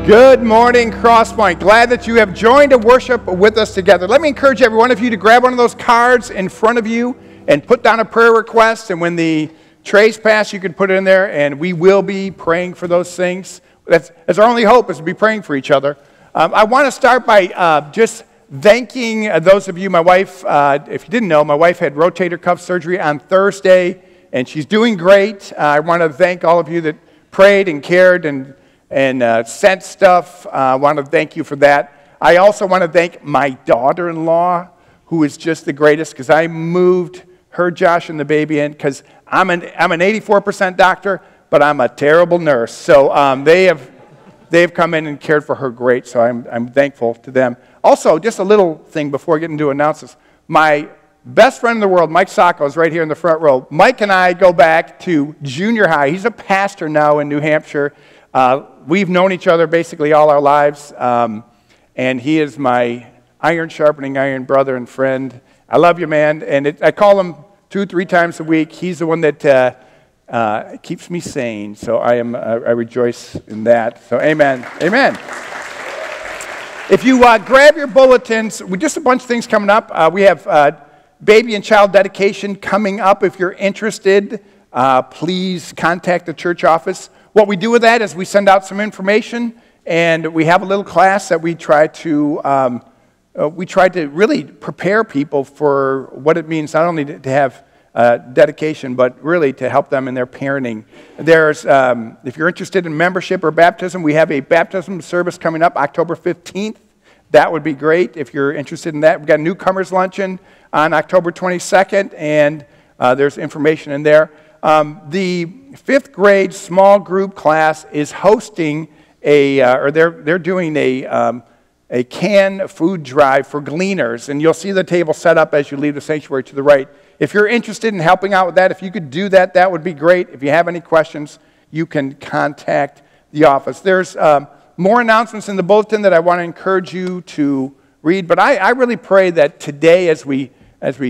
Good morning, Crosspoint. Glad that you have joined to worship with us together. Let me encourage every one of you to grab one of those cards in front of you and put down a prayer request. And when the trays pass, you can put it in there, and we will be praying for those things. That's our only hope, is to be praying for each other. I want to start by just thanking those of you. My wife, if you didn't know, my wife had rotator cuff surgery on Thursday, and she's doing great. I want to thank all of you that prayed and cared and sent stuff. I want to thank you for that. I also want to thank my daughter-in-law, who is just the greatest, because I moved her, Josh, and the baby in, because I'm an 84% doctor, but I'm a terrible nurse. So they've come in and cared for her great, so I'm thankful to them. Also, just a little thing before getting to announcements. My best friend in the world, Mike Sacco, is right here in the front row. Mike and I go back to junior high. He's a pastor now in New Hampshire. We've known each other basically all our lives, and he is my iron-sharpening iron brother and friend. I love you, man, and I call him 2-3 times a week. He's the one that keeps me sane, so I rejoice in that. So amen. Amen. If you grab your bulletins, just a bunch of things coming up. We have baby and child dedication coming up. If you're interested, please contact the church office. What we do with that is we send out some information, and we have a little class that we try to really prepare people for what it means not only to have dedication, but really to help them in their parenting. There's, if you're interested in membership or baptism, we have a baptism service coming up October 15th. That would be great if you're interested in that. We've got a newcomers luncheon on October 22nd, and there's information in there. The 5th grade small group class is hosting they're doing a canned food drive for Gleaners, and you'll see the table set up as you leave the sanctuary to the right. If you're interested in helping out with that, if you could do that, that would be great. If you have any questions, you can contact the office. There's more announcements in the bulletin that I want to encourage you to read, but I really pray that today, as we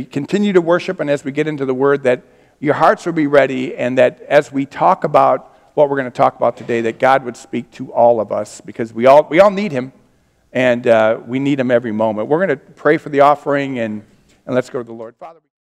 continue to worship and as we get into the Word, that your hearts will be ready, and that as we talk about what we're going to talk about today, that God would speak to all of us, because we all need Him, and we need Him every moment. We're going to pray for the offering, and let's go to the Lord. Father.